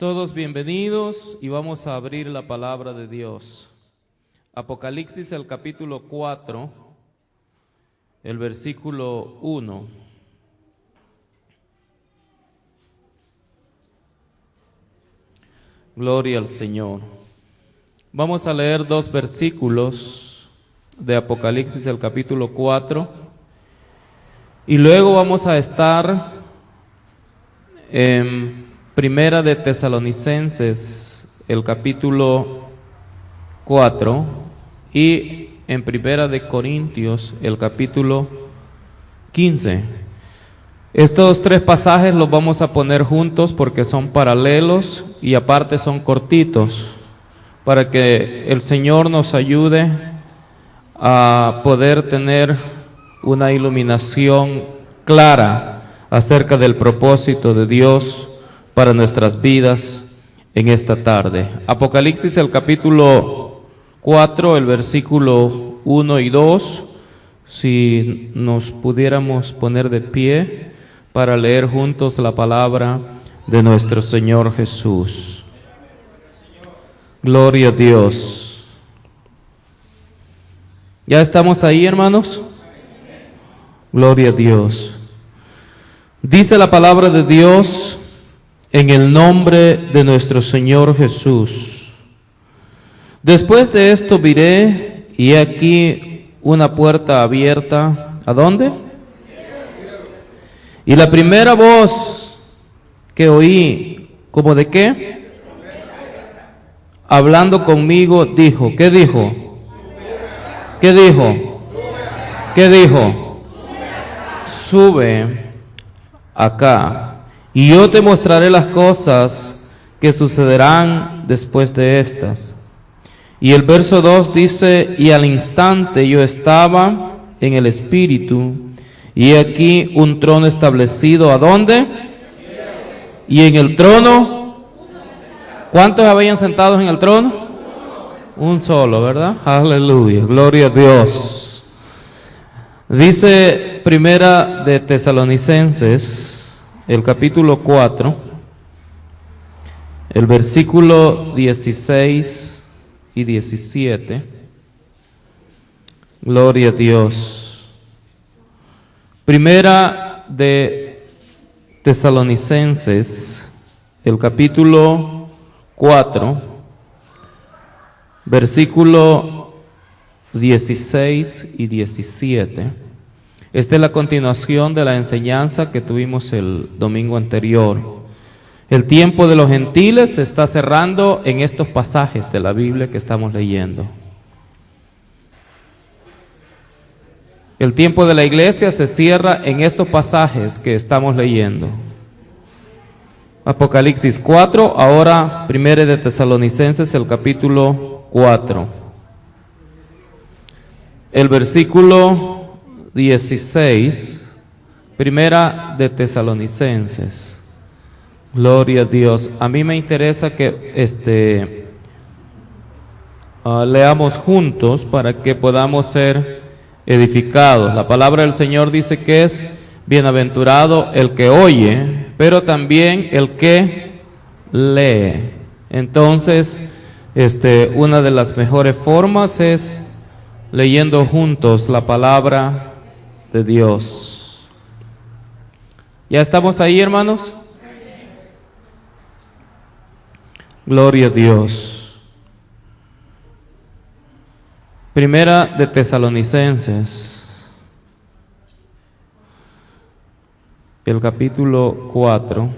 Todos bienvenidos y vamos a abrir la palabra de Dios. Apocalipsis, el capítulo 4, el versículo 1. Gloria al Señor. Vamos a leer dos versículos de Apocalipsis, el capítulo 4, y luego vamos a estar en Primera de Tesalonicenses, el capítulo 4, y en Primera de Corintios, el capítulo 15. Estos tres pasajes los vamos a poner juntos porque son paralelos y aparte son cortitos, para que el Señor nos ayude a poder tener una iluminación clara acerca del propósito de Dios para nuestras vidas en esta tarde. Apocalipsis, el capítulo 4, el versículo 1 y 2, si nos pudiéramos poner de pie para leer juntos la palabra de nuestro Señor Jesús. Gloria a Dios. ¿Ya estamos ahí, hermanos? Gloria a Dios. Dice la palabra de Dios: en el nombre de nuestro Señor Jesús. Después de esto miré, y he aquí una puerta abierta. ¿A dónde? Y la primera voz que oí, ¿como de qué? Hablando conmigo, dijo, ¿qué dijo? ¿Qué dijo? ¿Qué dijo? Sube acá, y yo te mostraré las cosas que sucederán después de estas. Y el verso 2 dice: y al instante yo estaba en el Espíritu, y aquí un trono establecido. ¿A dónde? Y en el trono, ¿cuántos habían sentados en el trono? Un solo, ¿verdad? Aleluya, gloria a Dios. Dice Primera de Tesalonicenses, el capítulo 4, el versículo 16 y 17. Gloria a Dios. Primera de Tesalonicenses, el capítulo 4, versículo 16 y 17. Esta es la continuación de la enseñanza que tuvimos el domingo anterior. El tiempo de los gentiles se está cerrando en estos pasajes de la Biblia que estamos leyendo. El tiempo de la iglesia se cierra en estos pasajes que estamos leyendo. Apocalipsis 4, ahora Primera de Tesalonicenses, el capítulo 4. El versículo 16, Primera de Tesalonicenses. Gloria a Dios. A mí me interesa que leamos juntos para que podamos ser edificados. La palabra del Señor dice que es bienaventurado el que oye, pero también el que lee. Entonces, una de las mejores formas es leyendo juntos la palabra de Dios. ¿Ya estamos ahí, hermanos? Gloria a Dios. Primera de Tesalonicenses, el capítulo 4.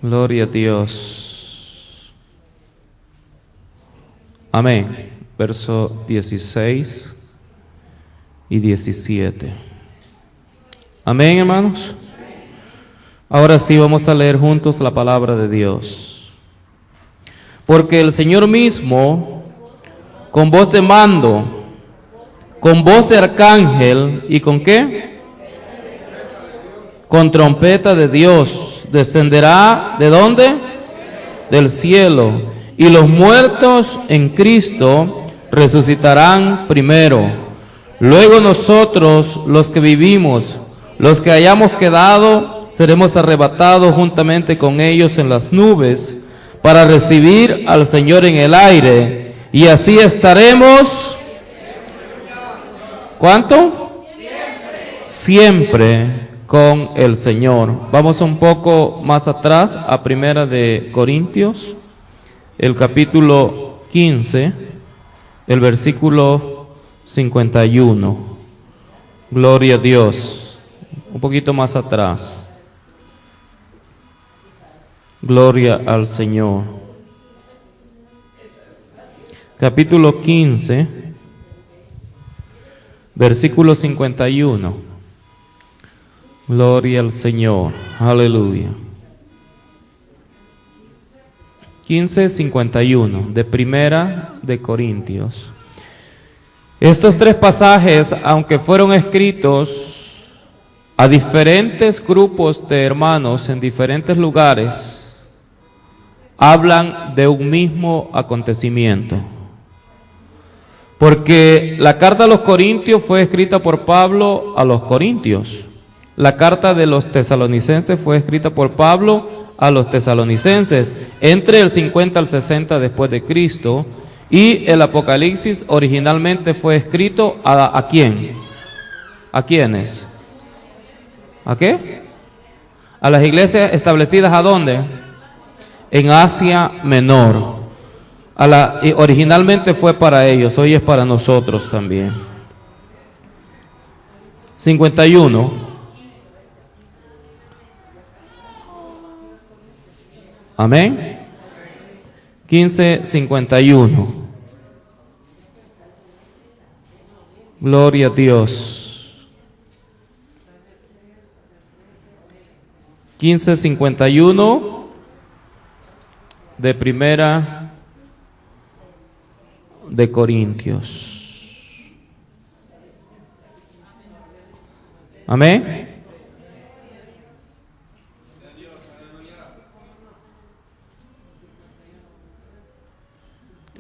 Gloria a Dios. Amén. Verso 16 y 17. Amén, hermanos. Ahora sí vamos a leer juntos la palabra de Dios. Porque el Señor mismo, con voz de mando, con voz de arcángel, ¿y con qué? Con trompeta de Dios, descenderá, ¿de dónde? Del cielo. Y los muertos en Cristo resucitarán primero. Luego nosotros, los que vivimos, Los que hayamos quedado seremos arrebatados juntamente con ellos en las nubes para recibir al Señor en el aire, y así estaremos. ¿Cuánto? Siempre con el Señor. Vamos un poco más atrás a Primera de Corintios, el capítulo 15, el versículo 51. Gloria a Dios. Un poquito más atrás. Gloria al Señor. Capítulo 15, versículo 51. Gloria al Señor. Aleluya. 15:51 de Primera de Corintios. Estos tres pasajes, aunque fueron escritos a diferentes grupos de hermanos en diferentes lugares, hablan de un mismo acontecimiento. Porque la carta a los Corintios fue escrita por Pablo a los Corintios. La carta de los Tesalonicenses fue escrita por Pablo a los Tesalonicenses entre el 50 al 60 después de Cristo. Y el Apocalipsis originalmente fue escrito ¿a quién? ¿A quiénes? ¿A qué? A las iglesias establecidas ¿a dónde? En Asia Menor. Y originalmente fue para ellos, hoy es para nosotros también. 51. Amén. 15:51. Gloria a Dios. 15:51 de Primera de Corintios. Amén.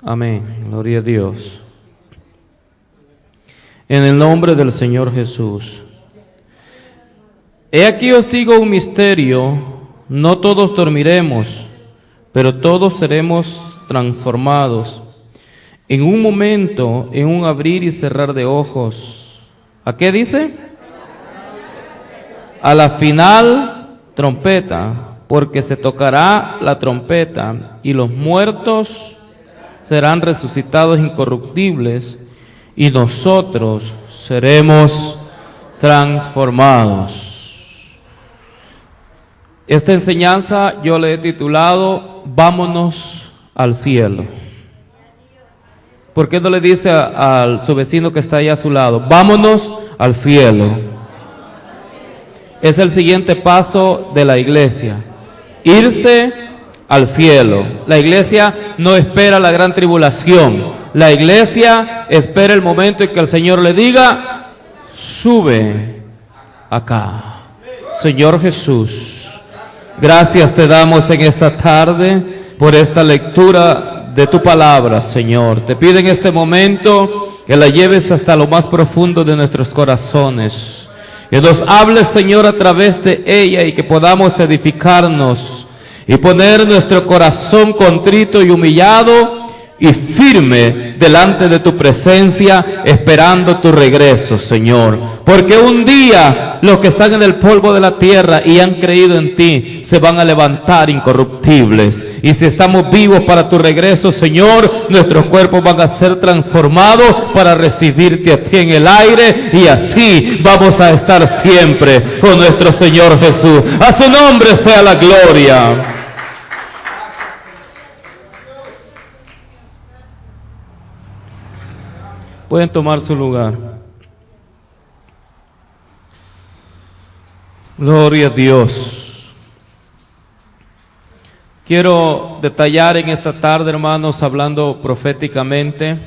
Amén. Gloria a Dios. En el nombre del Señor Jesús. He aquí os digo un misterio, no todos dormiremos, pero todos seremos transformados. En un momento, en un abrir y cerrar de ojos. ¿A qué dice? A la final trompeta, porque se tocará la trompeta y los muertos serán resucitados incorruptibles y nosotros seremos transformados. Esta enseñanza yo le he titulado Vámonos al cielo. ¿Por qué no le dice a su vecino que está ahí a su lado? Vámonos al cielo. Es el siguiente paso de la iglesia. Irse al cielo. La iglesia no espera la gran tribulación. La iglesia espera el momento en que el Señor le diga, sube acá. Señor Jesús, gracias te damos en esta tarde por esta lectura de tu palabra, Señor. Te pido en este momento que la lleves hasta lo más profundo de nuestros corazones. Que nos hables, Señor, a través de ella y que podamos edificarnos y poner nuestro corazón contrito y humillado y firme delante de tu presencia, esperando tu regreso, Señor. Porque un día los que están en el polvo de la tierra y han creído en ti se van a levantar incorruptibles. Y si estamos vivos para tu regreso, Señor, nuestros cuerpos van a ser transformados para recibirte a ti en el aire, y así vamos a estar siempre con nuestro Señor Jesús. A su nombre sea la gloria. Pueden tomar su lugar. Gloria a Dios. Quiero detallar en esta tarde, hermanos, hablando proféticamente,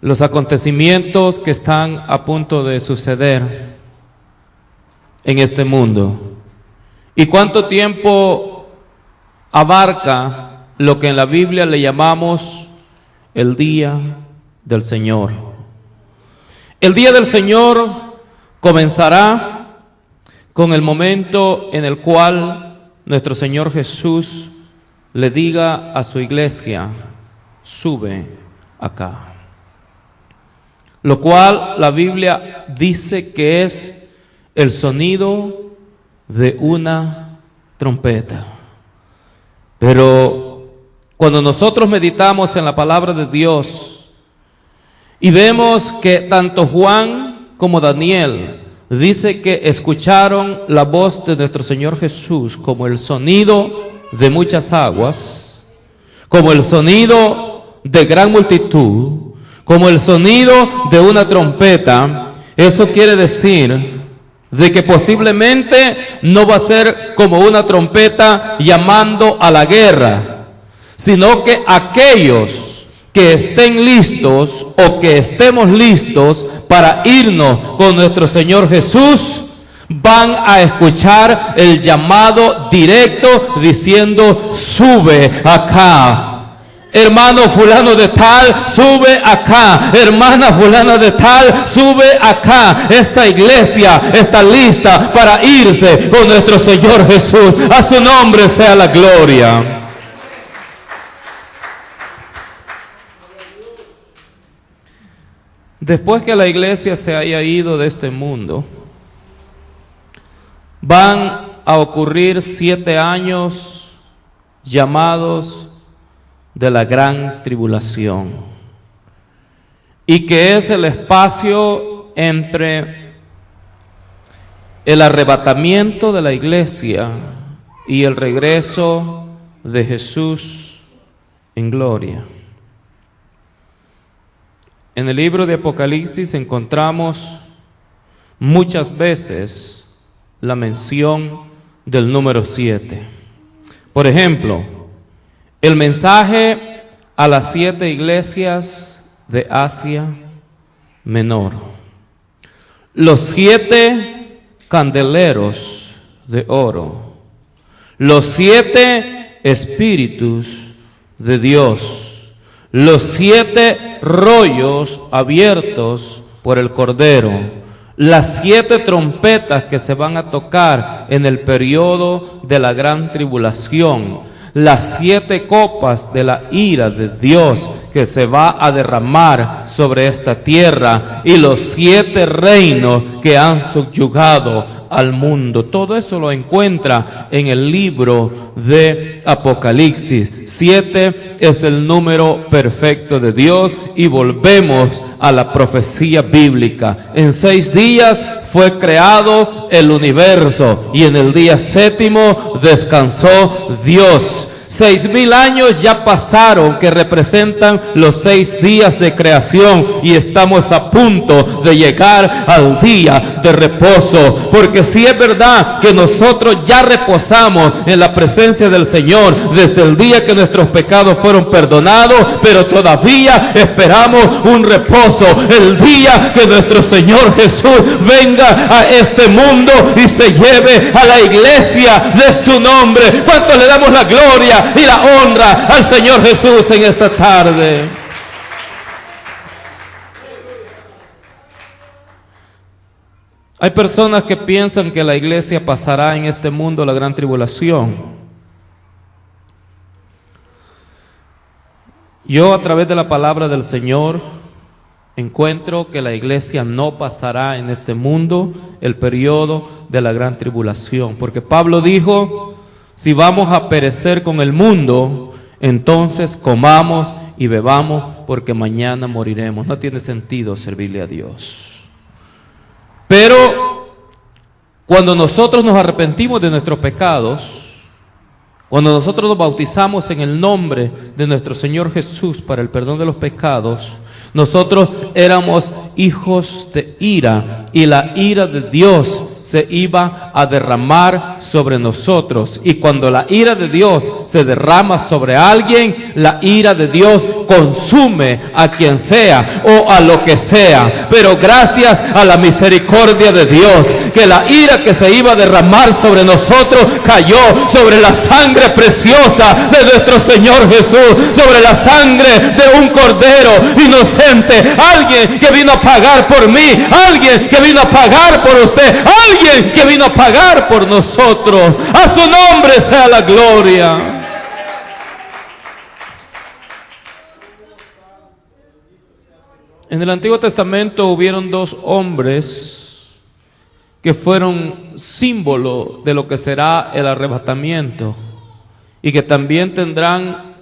los acontecimientos que están a punto de suceder en este mundo. ¿Y cuánto tiempo abarca lo que en la Biblia le llamamos el día del Señor? El día del Señor Comenzará con el momento en el cual nuestro Señor Jesús le diga a su iglesia: sube acá. Lo cual la Biblia dice que es el sonido de una trompeta. Pero cuando nosotros meditamos en la palabra de Dios y vemos que tanto Juan como Daniel dice que escucharon la voz de nuestro Señor Jesús como el sonido de muchas aguas, como el sonido de gran multitud, como el sonido de una trompeta, eso quiere decir de que posiblemente no va a ser como una trompeta llamando a la guerra, sino que aquellos que estén listos o que estemos listos para irnos con nuestro Señor Jesús, van a escuchar el llamado directo diciendo: sube acá. Hermano fulano de tal, sube acá. Hermana fulana de tal, sube acá. Esta iglesia está lista para irse con nuestro Señor Jesús. A su nombre sea la gloria. Después que la iglesia se haya ido de este mundo, van a ocurrir 7 años llamados de la gran tribulación, y que es el espacio entre el arrebatamiento de la iglesia y el regreso de Jesús en gloria. En el libro de Apocalipsis encontramos muchas veces la mención del número 7. Por ejemplo, el mensaje a las 7 iglesias de Asia Menor. Los 7 candeleros de oro. Los 7 espíritus de Dios. Los 7 rollos abiertos por el Cordero. Las 7 trompetas que se van a tocar en el periodo de la gran tribulación. Las 7 copas de la ira de Dios que se va a derramar sobre esta tierra, y los 7 reinos que han subyugado al mundo. Todo eso lo encuentra en el libro de Apocalipsis. 7 es el número perfecto de Dios, y volvemos a la profecía bíblica. En 6 días fue creado el universo, y en el día 7º descansó Dios. 6,000 años ya pasaron, que representan los 6 días de creación, y estamos a punto de llegar al día de reposo. Porque si es verdad que nosotros ya reposamos en la presencia del Señor desde el día que nuestros pecados fueron perdonados, pero todavía esperamos un reposo, el día que nuestro Señor Jesús venga a este mundo y se lleve a la iglesia de su nombre. ¿Cuánto le damos la gloria y la honra al Señor Jesús en esta tarde? Hay personas que piensan que la iglesia pasará en este mundo la gran tribulación. Yo, a través de la palabra del Señor, encuentro que la iglesia no pasará en este mundo el periodo de la gran tribulación, porque Pablo dijo: si vamos a perecer con el mundo, entonces comamos y bebamos, porque mañana moriremos. No tiene sentido servirle a Dios. Pero cuando nosotros nos arrepentimos de nuestros pecados, cuando nosotros nos bautizamos en el nombre de nuestro Señor Jesús para el perdón de los pecados, nosotros éramos hijos de ira, y la ira de Dios se iba a derramar sobre nosotros. Y cuando la ira de Dios se derrama sobre alguien, la ira de Dios consume a quien sea o a lo que sea. Pero gracias a la misericordia de Dios, que la ira que se iba a derramar sobre nosotros cayó sobre la sangre preciosa de nuestro Señor Jesús, sobre la sangre de un cordero inocente, alguien que vino a pagar por mí, alguien que vino a pagar por usted, alguien que vino a pagar por nosotros. A su nombre sea la gloria. En el Antiguo Testamento hubieron dos hombres que fueron símbolo de lo que será el arrebatamiento y que también tendrán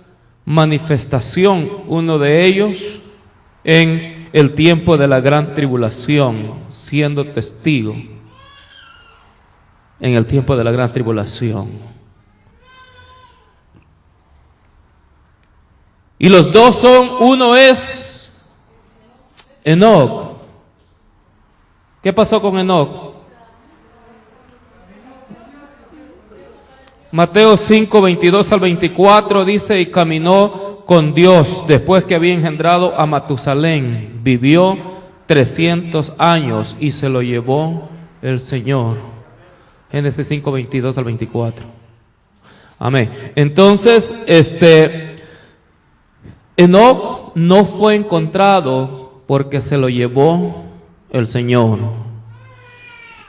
manifestación, uno de ellos en el tiempo de la gran tribulación, siendo testigo en el tiempo de la gran tribulación. Y los dos son, uno es Enoc. ¿Qué pasó con Enoc? Mateo 5, 22 al 24 dice: y caminó con Dios después que había engendrado a Matusalén. Vivió 300 años y se lo llevó el Señor. Génesis 5, 22 al 24. Amén. Entonces, Enoc no fue encontrado porque se lo llevó el Señor.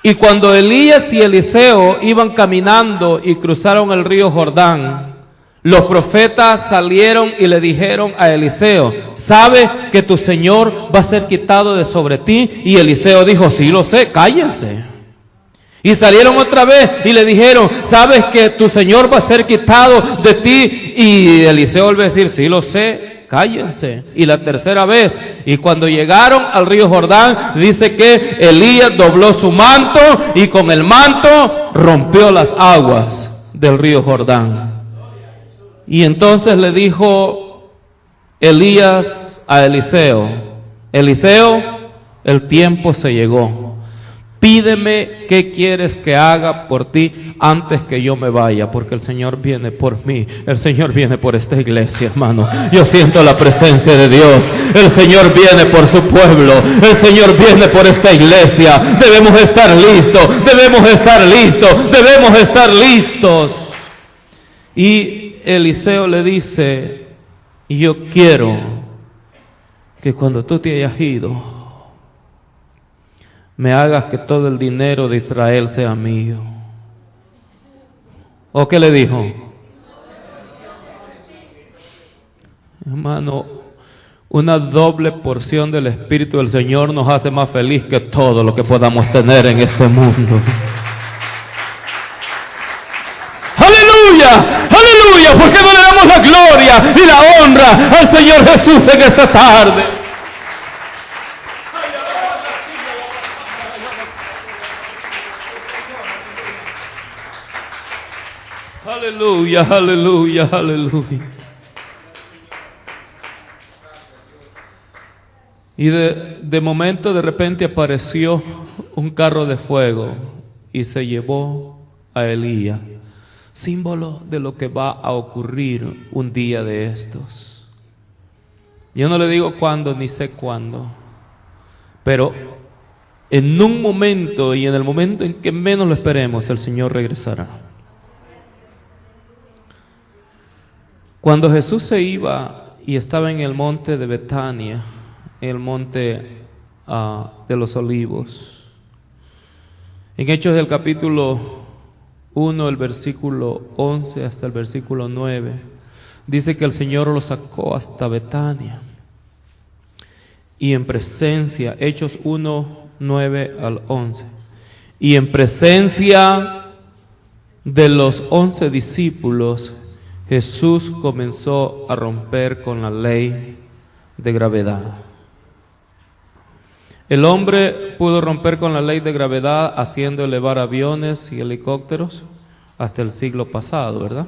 Y cuando Elías y Eliseo iban caminando y cruzaron el río Jordán, los profetas salieron y le dijeron a Eliseo: ¿sabe que tu Señor va a ser quitado de sobre ti? Y Eliseo dijo: sí lo sé, cállense. Y salieron otra vez y le dijeron: ¿sabes que tu Señor va a ser quitado de ti? Y Eliseo volvió a decir: sí lo sé, cállense. Y la tercera vez, y cuando llegaron al río Jordán, dice que Elías dobló su manto y con el manto rompió las aguas del río Jordán. Y entonces le dijo Elías a Eliseo: Eliseo, el tiempo se llegó. Pídeme qué quieres que haga por ti antes que yo me vaya, porque el Señor viene por mí, el Señor viene por esta iglesia, hermano. Yo siento la presencia de Dios. El Señor viene por su pueblo, el Señor viene por esta iglesia. Debemos estar listos, debemos estar listos, debemos estar listos. Y Eliseo le dice: y yo quiero que cuando tú te hayas ido, me hagas que todo el dinero de Israel sea mío. ¿O qué le dijo? Hermano, una doble porción del Espíritu del Señor nos hace más feliz que todo lo que podamos tener en este mundo. ¡Aleluya! ¡Aleluya! ¿Por qué no le damos la gloria y la honra al Señor Jesús en esta tarde? Aleluya, aleluya, aleluya. Y de momento, de repente apareció un carro de fuego y se llevó a Elías, símbolo de lo que va a ocurrir un día de estos. Yo no le digo cuándo ni sé cuándo, pero en un momento y en el momento en que menos lo esperemos, el Señor regresará. Cuando Jesús se iba y estaba en el monte de Betania, en el monte de los Olivos, en Hechos del capítulo 1, el versículo 11 hasta el versículo 9, dice que el Señor lo sacó hasta Betania. Y en presencia, Hechos 1, 9 al 11, y en presencia de los 11 discípulos, Jesús comenzó a romper con la ley de gravedad. El hombre pudo romper con la ley de gravedad haciendo elevar aviones y helicópteros hasta el siglo pasado, ¿verdad?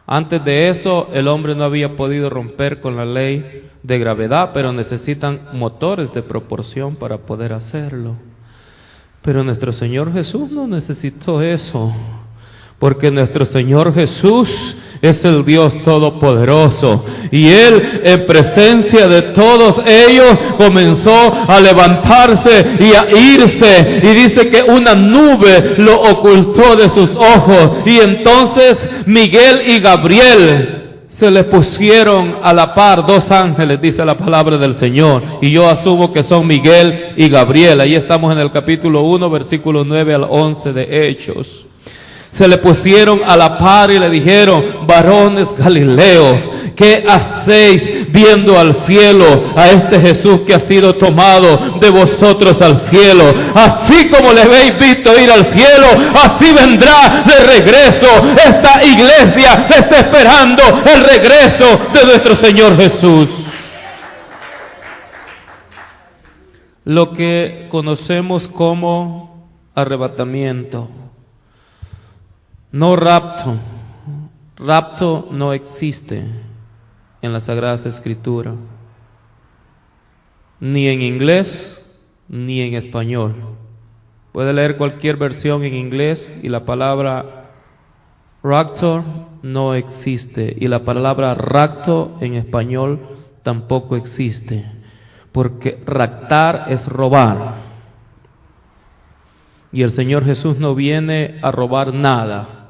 Antes de eso, el hombre no había podido romper con la ley de gravedad, pero necesitan motores de proporción para poder hacerlo. Pero nuestro Señor Jesús no necesitó eso, porque nuestro Señor Jesús es el Dios Todopoderoso, y Él, en presencia de todos ellos, comenzó a levantarse y a irse, y dice que una nube lo ocultó de sus ojos, y entonces Miguel y Gabriel se les pusieron a la par, dos ángeles, dice la palabra del Señor, y yo asumo que son Miguel y Gabriel. Ahí estamos en el capítulo 1, versículo 9 al 11 de Hechos. Se le pusieron a la par y le dijeron: varones Galileos, ¿qué hacéis viendo al cielo a este Jesús que ha sido tomado de vosotros al cielo? Así como le habéis visto ir al cielo, así vendrá de regreso. Esta iglesia está esperando el regreso de nuestro Señor Jesús. Lo que conocemos como arrebatamiento, no rapto. Rapto no existe en las Sagradas Escrituras, ni en inglés ni en español. Puede leer cualquier versión en inglés y la palabra raptor no existe, y la palabra rapto en español tampoco existe, porque raptar es robar, y el Señor Jesús no viene a robar nada.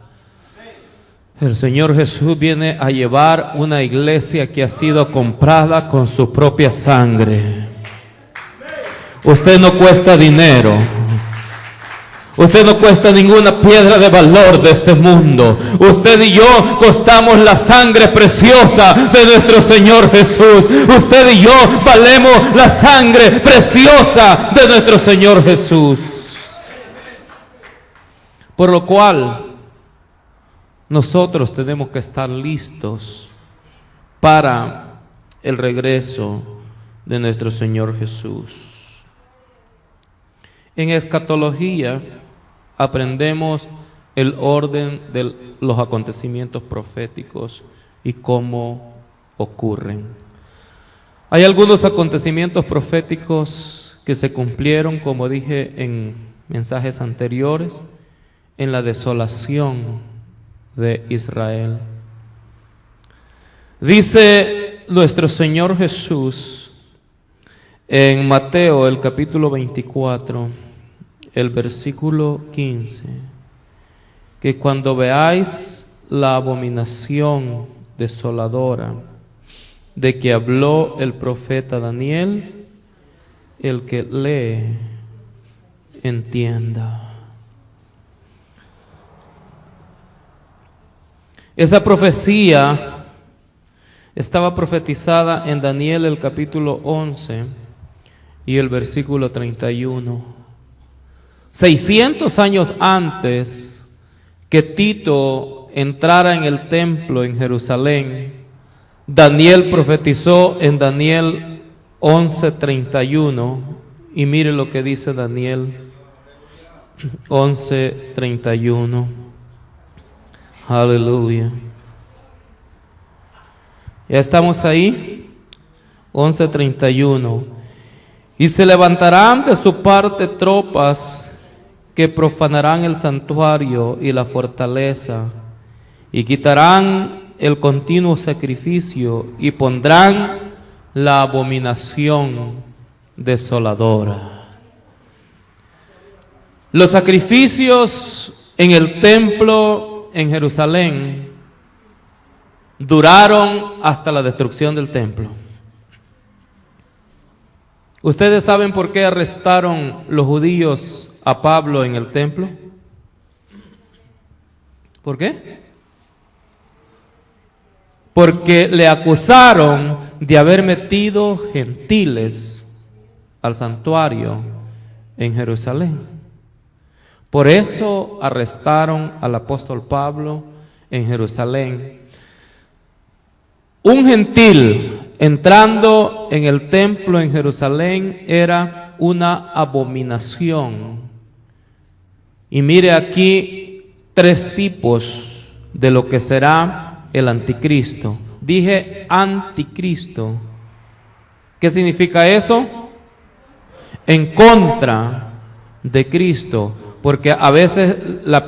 El Señor Jesús viene a llevar una iglesia que ha sido comprada con su propia sangre. Usted no cuesta dinero. Usted no cuesta ninguna piedra de valor de este mundo. Usted y yo costamos la sangre preciosa de nuestro Señor Jesús. Usted y yo valemos la sangre preciosa de nuestro Señor Jesús. Por lo cual, nosotros tenemos que estar listos para el regreso de nuestro Señor Jesús. En escatología aprendemos el orden de los acontecimientos proféticos y cómo ocurren. Hay algunos acontecimientos proféticos que se cumplieron, como dije en mensajes anteriores, en la desolación de Israel. Dice nuestro Señor Jesús en Mateo, el capítulo 24, el versículo 15, que cuando veáis la abominación desoladora de que habló el profeta Daniel, el que lee entienda. Esa profecía estaba profetizada en Daniel, el capítulo 11 y el versículo 31. 600 años antes que Tito entrara en el templo en Jerusalén, Daniel profetizó en Daniel 11:31, y mire lo que dice Daniel 11:31. Aleluya. Ya estamos ahí. 11:31. Y se levantarán de su parte tropas que profanarán el santuario y la fortaleza, y quitarán el continuo sacrificio, y pondrán la abominación desoladora. Los sacrificios en el templo en Jerusalén duraron hasta la destrucción del templo. ¿Ustedes saben por qué arrestaron los judíos a Pablo en el templo? ¿Por qué? Porque le acusaron de haber metido gentiles al santuario en Jerusalén. Por eso arrestaron al apóstol Pablo en Jerusalén. Un gentil entrando en el templo en Jerusalén era una abominación. Y mire aquí 3 tipos de lo que será el anticristo. Dije anticristo. ¿Qué significa eso? En contra de Cristo, porque a veces en la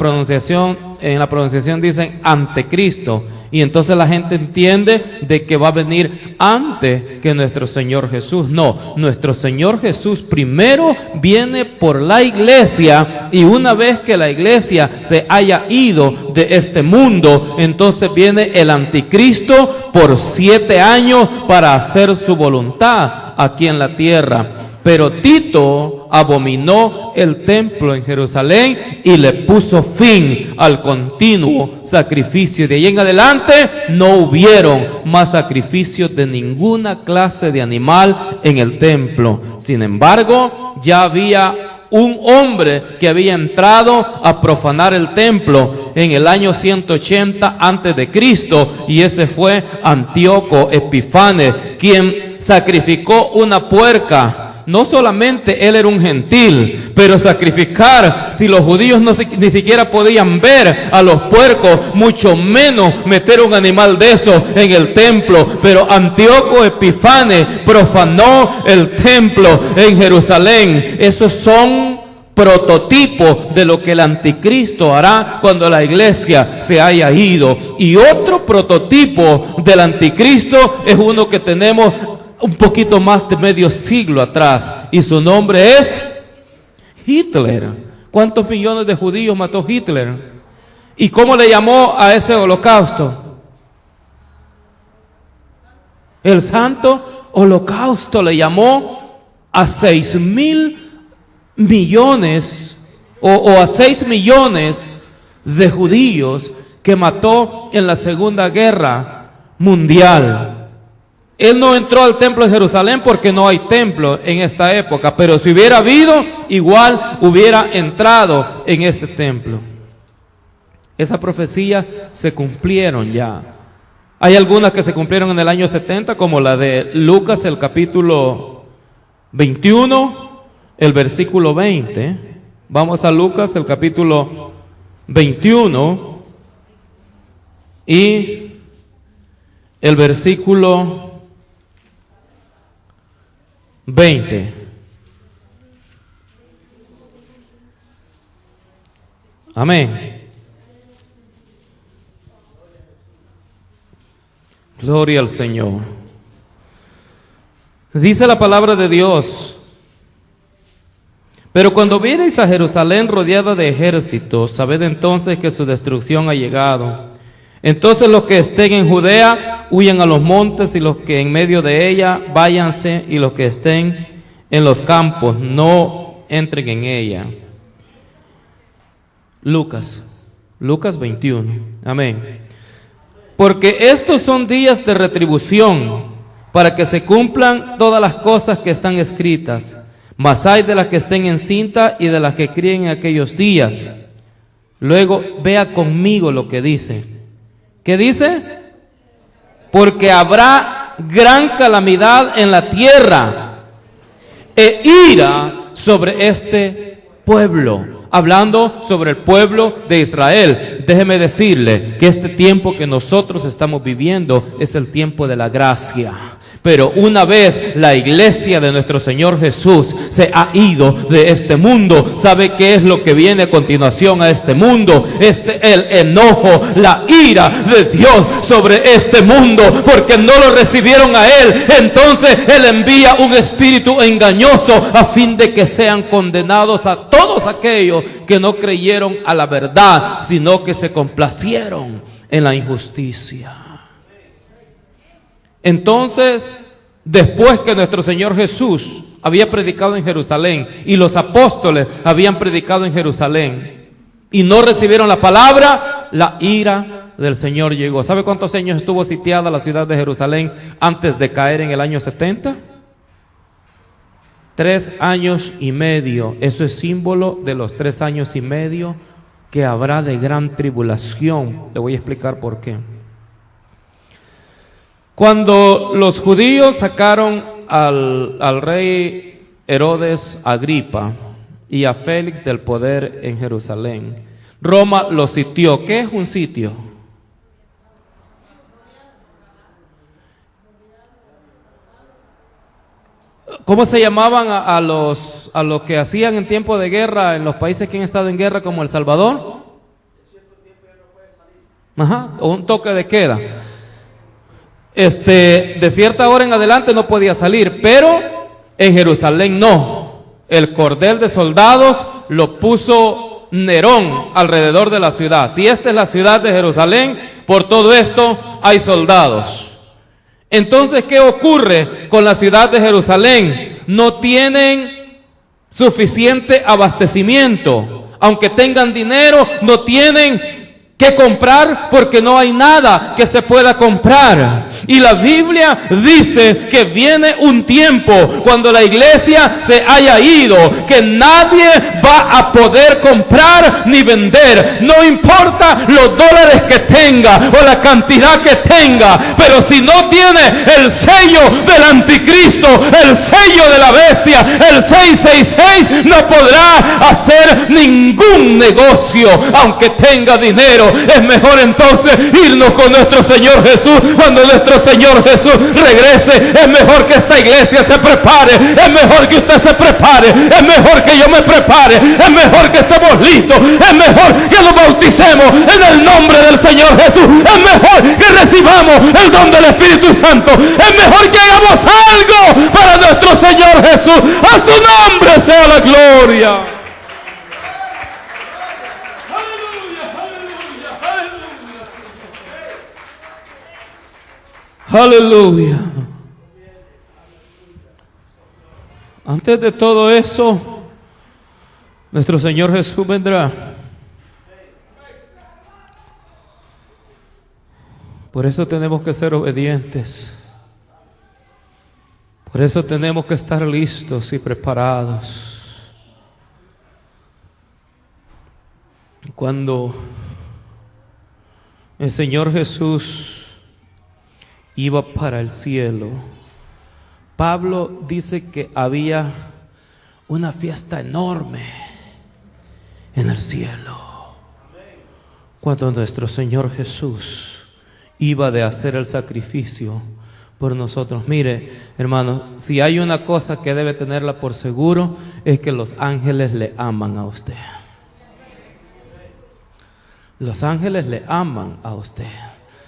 pronunciación dicen ante Cristo, y entonces la gente entiende de que va a venir antes que nuestro Señor Jesús. No, nuestro Señor Jesús primero viene por la iglesia, y una vez que la iglesia se haya ido de este mundo, entonces viene el anticristo por 7 años para hacer su voluntad aquí en la tierra. Pero Tito abominó el templo en Jerusalén y le puso fin al continuo sacrificio. De ahí en adelante no hubieron más sacrificios de ninguna clase de animal en el templo. Sin embargo, ya había un hombre que había entrado a profanar el templo en el año 180 antes de Cristo, y ese fue Antíoco Epifanes, quien sacrificó una puerca. No solamente él era un gentil, pero sacrificar, si los judíos ni siquiera podían ver a los puercos, mucho menos meter un animal de esos en el templo. Pero Antíoco Epifanes profanó el templo en Jerusalén. Esos son prototipos de lo que el anticristo hará cuando la iglesia se haya ido. Y otro prototipo del anticristo es uno que tenemos un poquito más de medio siglo atrás, y su nombre es Hitler. ¿Cuántos millones de judíos mató Hitler? ¿Y cómo le llamó a ese holocausto? El Santo Holocausto le llamó a 6.000 millones o a 6 millones de judíos que mató en la Segunda Guerra Mundial. Él no entró al templo de Jerusalén porque no hay templo en esta época, pero si hubiera habido, igual hubiera entrado en ese templo. Esas profecías se cumplieron ya. Hay algunas que se cumplieron en el año 70, como la de Lucas, el capítulo 21, el versículo 20. Vamos a Lucas, el capítulo 21 y el versículo 20. Amén. Gloria al Señor. Dice la palabra de Dios: pero cuando viereis a Jerusalén rodeada de ejércitos, sabed entonces que su destrucción ha llegado. Entonces los que estén en Judea huyan a los montes, y los que en medio de ella váyanse, y los que estén en los campos no entren en ella. Lucas 21. Amén. Porque estos son días de retribución, para que se cumplan todas las cosas que están escritas. Mas hay de las que estén encinta y de las que críen en aquellos días. Luego vea conmigo lo que dice. ¿Qué dice? Porque habrá gran calamidad en la tierra e ira sobre este pueblo. Hablando sobre el pueblo de Israel. Déjeme decirle que este tiempo que nosotros estamos viviendo es el tiempo de la gracia. Pero una vez la iglesia de nuestro Señor Jesús se ha ido de este mundo, ¿sabe qué es lo que viene a continuación a este mundo? Es el enojo, la ira de Dios sobre este mundo, porque no lo recibieron a Él. Entonces Él envía un espíritu engañoso a fin de que sean condenados a todos aquellos que no creyeron a la verdad, sino que se complacieron en la injusticia. Entonces, después que nuestro Señor Jesús había predicado en Jerusalén y los apóstoles habían predicado en Jerusalén y no recibieron la palabra, la ira del Señor llegó. ¿Sabe cuántos años estuvo sitiada la ciudad de Jerusalén antes de caer en el año 70? 3 años y medio. Eso es símbolo de los 3 años y medio que habrá de gran tribulación. Le voy a explicar por qué. Cuando los judíos sacaron al rey Herodes Agripa y a Félix del poder en Jerusalén, Roma los sitió. ¿Qué es un sitio? ¿cómo se llamaban a los que hacían en tiempo de guerra en los países que han estado en guerra como El Salvador? Ajá, o un toque de queda. De cierta hora en adelante no podía salir, pero en Jerusalén no. El cordel de soldados lo puso Nerón alrededor de la ciudad. Si esta es la ciudad de Jerusalén, por todo esto hay soldados. Entonces, ¿qué ocurre con la ciudad de Jerusalén? No tienen suficiente abastecimiento. Aunque tengan dinero, no tienen que comprar porque no hay nada que se pueda comprar. Y la Biblia dice que viene un tiempo cuando la iglesia se haya ido, que nadie va a poder comprar ni vender. No importa los dólares que tenga o la cantidad que tenga, pero si no tiene el sello del anticristo, el sello de la bestia, el 666, no podrá hacer ningún negocio aunque tenga dinero. Es mejor entonces irnos con nuestro Señor Jesús. Cuando nuestro Señor Jesús regrese, es mejor que esta iglesia se prepare, es mejor que usted se prepare, es mejor que yo me prepare, es mejor que estemos listos, es mejor que nos bauticemos en el nombre del Señor Jesús, es mejor que recibamos el don del Espíritu Santo, es mejor que hagamos algo para nuestro Señor Jesús. A su nombre sea la gloria. Aleluya. Antes de todo eso, nuestro Señor Jesús vendrá. Por eso tenemos que ser obedientes. Por eso tenemos que estar listos y preparados. Cuando el Señor Jesús iba para el cielo, Pablo dice que había una fiesta enorme en el cielo cuando nuestro Señor Jesús iba de hacer el sacrificio por nosotros. Mire, hermano, si hay una cosa que debe tenerla por seguro, es que los ángeles le aman a usted. Los ángeles le aman a usted.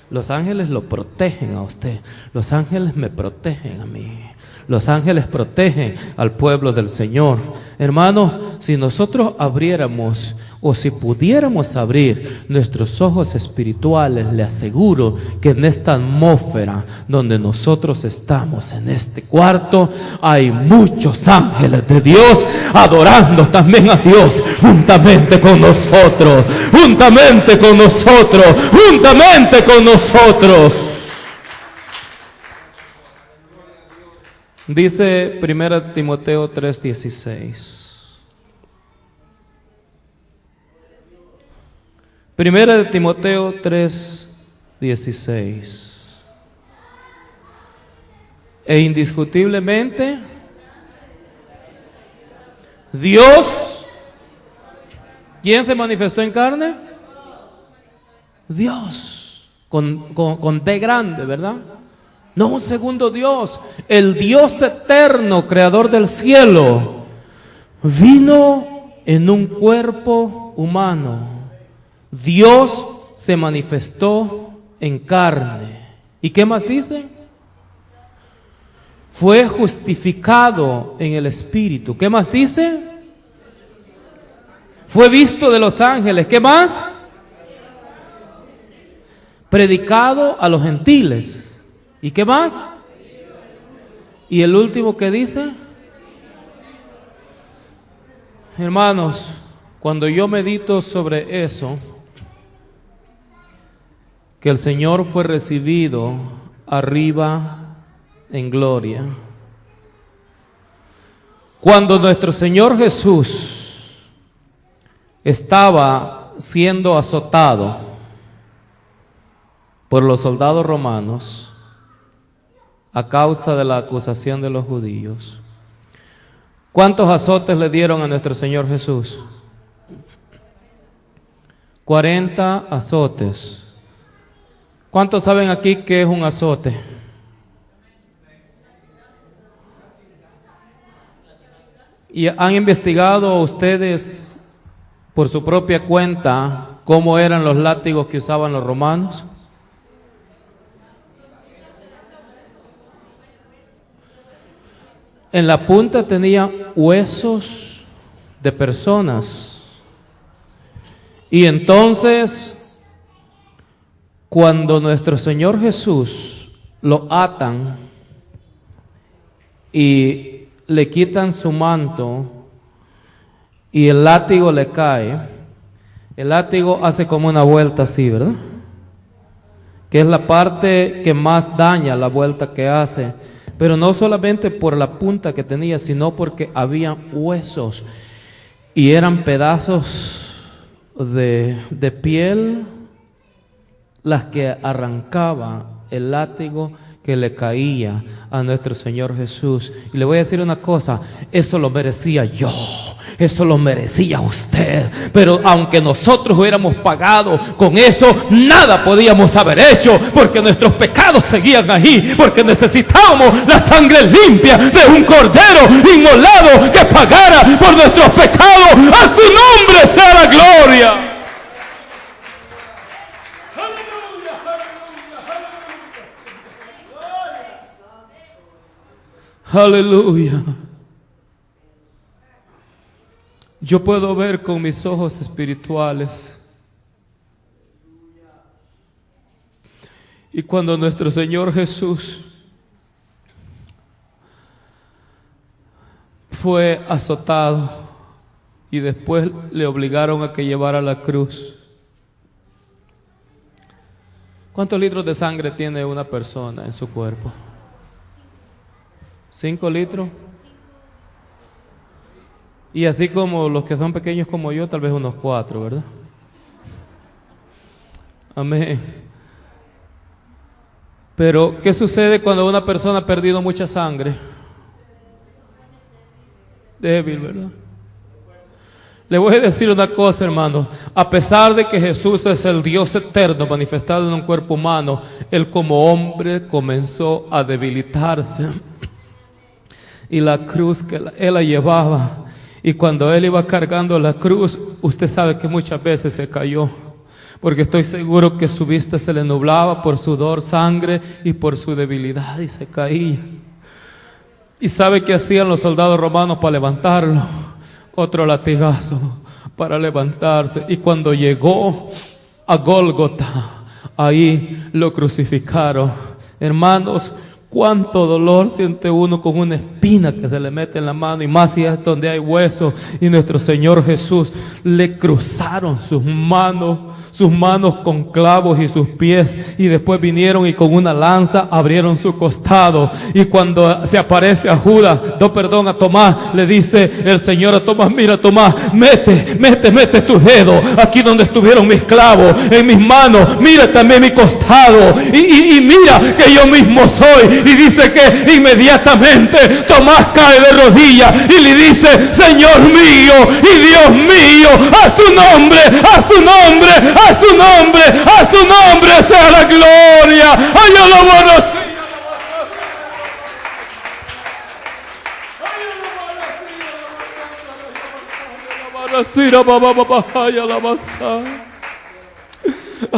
Los ángeles lo protegen a usted. Los ángeles me protegen a mí. Los ángeles protegen al pueblo del Señor. Hermanos, si nosotros abriéramos o si pudiéramos abrir nuestros ojos espirituales, le aseguro que en esta atmósfera donde nosotros estamos, en este cuarto, hay muchos ángeles de Dios adorando también a Dios juntamente con nosotros, juntamente con nosotros, juntamente con nosotros. Dice 1 Timoteo 3:16. 1 Timoteo 3:16. E indiscutiblemente Dios, ¿quién se manifestó en carne? Dios, con D grande, ¿verdad? No un segundo Dios, el Dios eterno, creador del cielo, vino en un cuerpo humano. Dios se manifestó en carne. ¿Y qué más dice? Fue justificado en el Espíritu. ¿Qué más dice? Fue visto de los ángeles. ¿Qué más? Predicado a los gentiles. ¿Y qué más? Y el último que dice, hermanos, cuando yo medito sobre eso, que el Señor fue recibido arriba en gloria, cuando nuestro Señor Jesús estaba siendo azotado por los soldados romanos, a causa de la acusación de los judíos, ¿cuántos azotes le dieron a nuestro Señor Jesús? 40 azotes. ¿Cuántos saben aquí qué es un azote? ¿Y han investigado ustedes por su propia cuenta cómo eran los látigos que usaban los romanos? En la punta tenía huesos de personas. Y entonces, cuando nuestro Señor Jesús lo atan y le quitan su manto y el látigo le cae, el látigo hace como una vuelta así, ¿verdad? Que es la parte que más daña, la vuelta que hace. Pero no solamente por la punta que tenía, sino porque había huesos y eran pedazos de piel las que arrancaba el látigo que le caía a nuestro Señor Jesús. Y le voy a decir una cosa, eso lo merecía yo, eso lo merecía usted, pero aunque nosotros hubiéramos pagado con eso, nada podíamos haber hecho, porque nuestros pecados seguían ahí, porque necesitábamos la sangre limpia de un cordero inmolado que pagara por nuestros pecados. A su nombre sea la gloria. Aleluya. Yo puedo ver con mis ojos espirituales. Y cuando nuestro Señor Jesús fue azotado y después le obligaron a que llevara la cruz. ¿Cuántos litros de sangre tiene una persona en su cuerpo? 5 litros. Y así como los que son pequeños como yo, tal vez unos 4, ¿verdad? Amén. Pero, ¿qué sucede cuando una persona ha perdido mucha sangre? Débil, ¿verdad? Le voy a decir una cosa, hermano. A pesar de que Jesús es el Dios eterno manifestado en un cuerpo humano, Él como hombre comenzó a debilitarse. Y la cruz que Él la llevaba, y cuando Él iba cargando la cruz, usted sabe que muchas veces se cayó, porque estoy seguro que su vista se le nublaba por sudor, sangre y por su debilidad, y se caía. ¿Y sabe qué hacían los soldados romanos para levantarlo? Otro latigazo para levantarse. Y cuando llegó a Gólgota, ahí lo crucificaron. Hermanos, cuánto dolor siente uno con una espina que se le mete en la mano, y más si es donde hay hueso. Y nuestro Señor Jesús le cruzaron sus manos con clavos y sus pies, y después vinieron y con una lanza abrieron su costado. Y cuando se aparece a Judas, a Tomás, le dice el Señor a Tomás: mira, Tomás, mete tu dedo aquí donde estuvieron mis clavos, en mis manos, mira también mi costado, y mira que yo mismo soy. Y dice que inmediatamente Tomás cae de rodillas y le dice: Señor mío y Dios mío, a su nombre, a su nombre, a su nombre, a su nombre sea la gloria. Ay, yo lo bueno.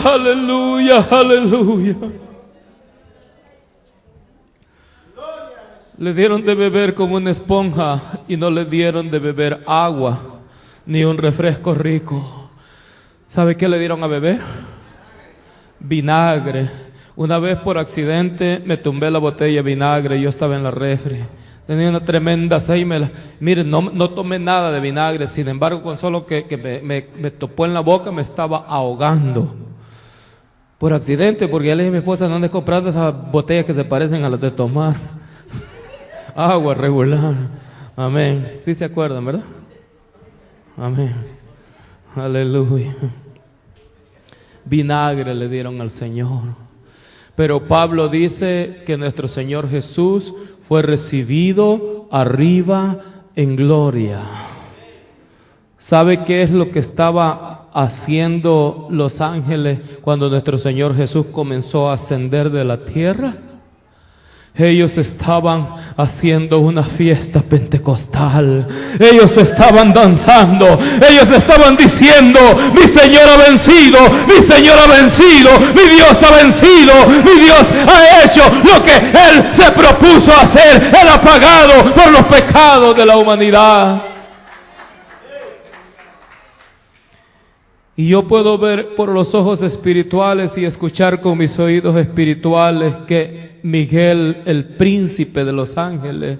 Aleluya, aleluya. Le dieron de beber como una esponja y no le dieron de beber agua ni un refresco rico. ¿Sabe qué le dieron a beber? Vinagre. Una vez por accidente me tumbé la botella de vinagre. Yo estaba en la refri, tenía una tremenda sed. Miren, no tomé nada de vinagre. Sin embargo, con solo que me topó en la boca, me estaba ahogando. Por accidente, porque ya le dije a mi esposa: no andes comprando esas botellas que se parecen a las de tomar. Agua regular. Amén. ¿Sí se acuerdan, verdad? Amén. Aleluya. Vinagre le dieron al Señor. Pero Pablo dice que nuestro Señor Jesús fue recibido arriba en gloria. ¿Sabe qué es lo que estaba haciendo los ángeles cuando nuestro Señor Jesús comenzó a ascender de la tierra? Ellos estaban haciendo una fiesta pentecostal. Ellos estaban danzando. Ellos estaban diciendo: mi Señor ha vencido, mi Señor ha vencido, mi Dios ha vencido, mi Dios ha hecho lo que Él se propuso hacer. Él ha pagado por los pecados de la humanidad. Y yo puedo ver por los ojos espirituales y escuchar con mis oídos espirituales que Miguel, el príncipe de los ángeles,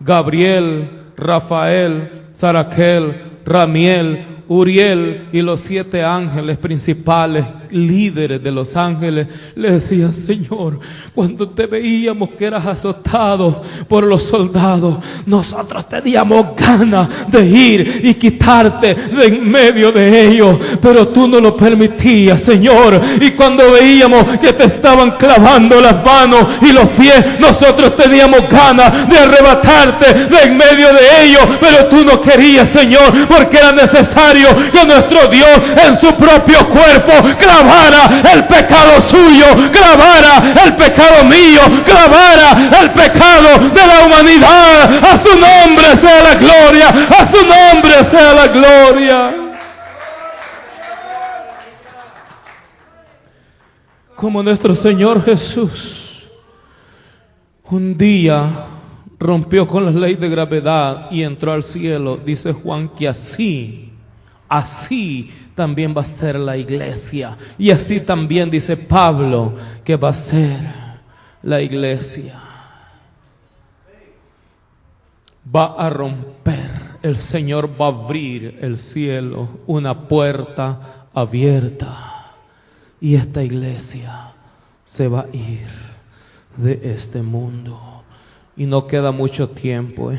Gabriel, Rafael, Saraquel, Ramiel, Uriel y los 7 ángeles principales, líderes de los ángeles, le decían: Señor, cuando te veíamos que eras azotado por los soldados, nosotros teníamos ganas de ir y quitarte de en medio de ellos, pero tú no lo permitías, Señor. Y cuando veíamos que te estaban clavando las manos y los pies, nosotros teníamos ganas de arrebatarte de en medio de ellos, pero tú no querías, Señor, porque era necesario que nuestro Dios en su propio cuerpo clavara el pecado suyo, clavara el pecado mío, clavara el pecado de la humanidad. A su nombre sea la gloria, a su nombre sea la gloria. Como nuestro Señor Jesús un día rompió con la ley de gravedad y entró al cielo, dice Juan que así también va a ser la iglesia. Y así también dice Pablo que va a ser la iglesia. Va a romper, el Señor va a abrir el cielo, una puerta abierta. Y esta iglesia se va a ir de este mundo. Y no queda mucho tiempo,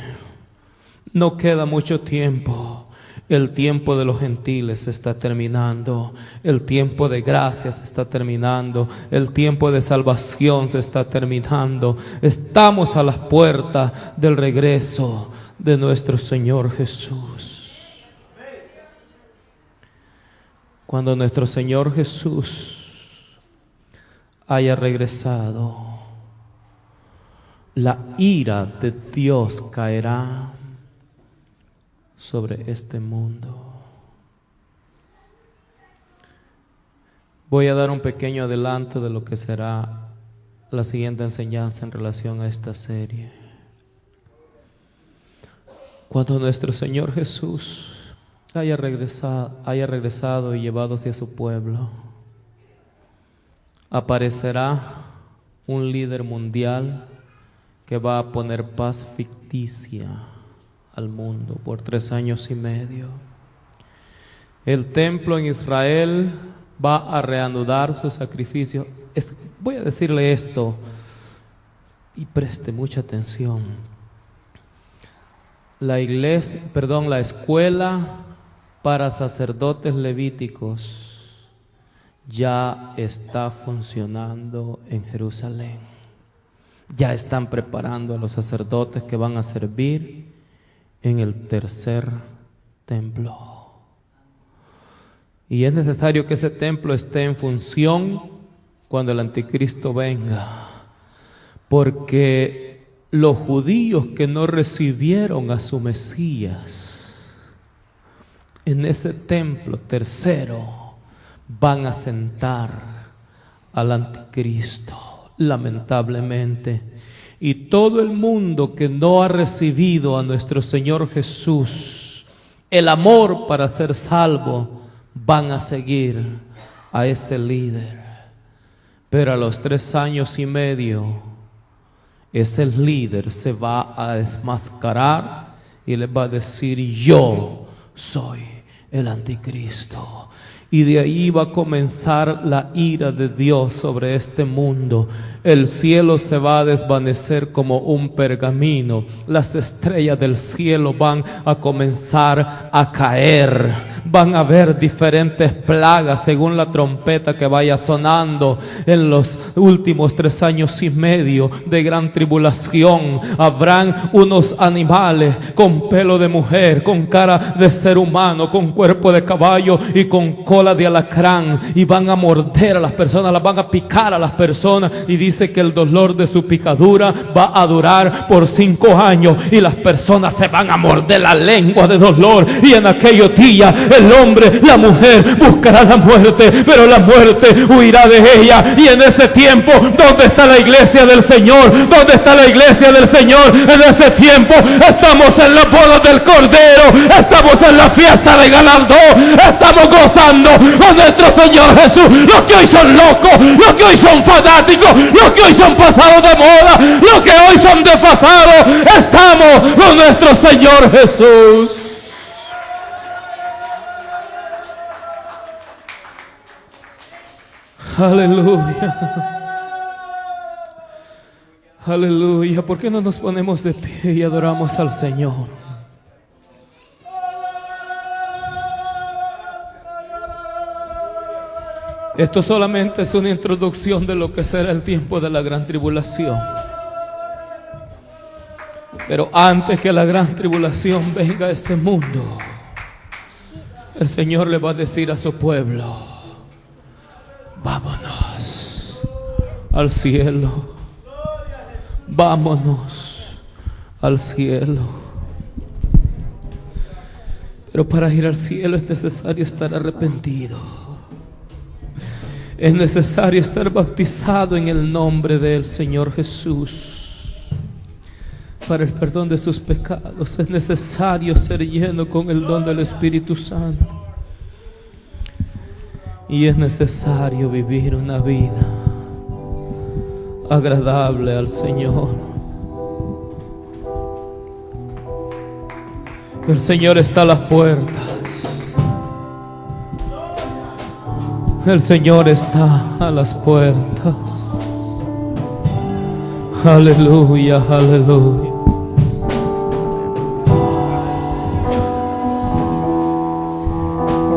no queda mucho tiempo. El tiempo de los gentiles se está terminando. El tiempo de gracia se está terminando. El tiempo de salvación se está terminando. Estamos a las puertas del regreso de nuestro Señor Jesús. Cuando nuestro Señor Jesús haya regresado, la ira de Dios caerá sobre este mundo. Voy a dar un pequeño adelanto de lo que será la siguiente enseñanza en relación a esta serie. Cuando nuestro Señor Jesús haya regresado y llevado hacia su pueblo, aparecerá un líder mundial que va a poner paz ficticia al mundo por 3 años y medio. El templo en Israel va a reanudar su sacrificio. Voy a decirle esto y preste mucha atención. La escuela para sacerdotes levíticos ya está funcionando en Jerusalén. Ya están preparando a los sacerdotes que van a servir en el tercer templo. Y es necesario que ese templo esté en función cuando el anticristo venga, porque los judíos que no recibieron a su Mesías en ese templo tercero van a sentar al anticristo, lamentablemente. Y todo el mundo que no ha recibido a nuestro Señor Jesús, el amor para ser salvo, van a seguir a ese líder. Pero a los 3 años y medio, ese líder se va a desmascarar y les va a decir: yo soy el anticristo. Y de ahí va a comenzar la ira de Dios sobre este mundo. El cielo se va a desvanecer como un pergamino. Las estrellas del cielo van a comenzar a caer van a haber diferentes plagas según la trompeta que vaya sonando en los últimos 3 años y medio de gran tribulación. Habrán unos animales con pelo de mujer, con cara de ser humano, con cuerpo de caballo y con cola de alacrán, y van a morder a las personas, las van a picar a las personas, y dice que el dolor de su picadura va a durar por 5 años y las personas se van a morder la lengua de dolor, y en aquellos días el hombre, la mujer buscará la muerte, pero la muerte huirá de ella. Y en ese tiempo, ¿dónde está la iglesia del Señor? ¿Dónde está la iglesia del Señor? En ese tiempo estamos en la boda del Cordero, estamos en la fiesta de galardón, estamos gozando con nuestro Señor Jesús. Los que hoy son locos, los que hoy son fanáticos, los que hoy son pasados de moda, los que hoy son desfasados, estamos con nuestro Señor Jesús. Aleluya. Aleluya. ¿Por qué no nos ponemos de pie y adoramos al Señor? Esto solamente es una introducción de lo que será el tiempo de la gran tribulación. Pero antes que la gran tribulación venga a este mundo, el Señor le va a decir a su pueblo: vámonos al cielo, vámonos al cielo. Pero para ir al cielo es necesario estar arrepentido. Es necesario estar bautizado en el nombre del Señor Jesús para el perdón de sus pecados. Es necesario ser lleno con el don del Espíritu Santo. Y es necesario vivir una vida agradable al Señor. El Señor está a las puertas. El Señor está a las puertas. Aleluya, aleluya.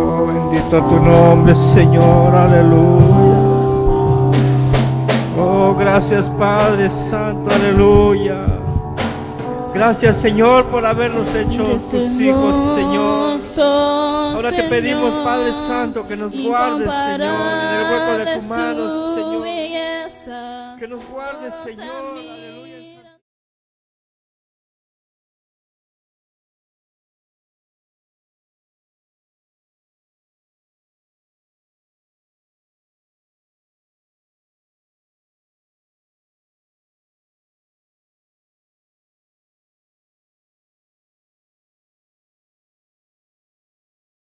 Oh, bendito tu nombre, Señor, aleluya. Oh, gracias, Padre Santo, aleluya. Gracias, Señor, por habernos hecho tus hijos, Señor. Ahora te pedimos, Padre Santo, que nos guardes, Señor, en el hueco de tu mano, Señor. Que nos guardes, Señor, aleluya.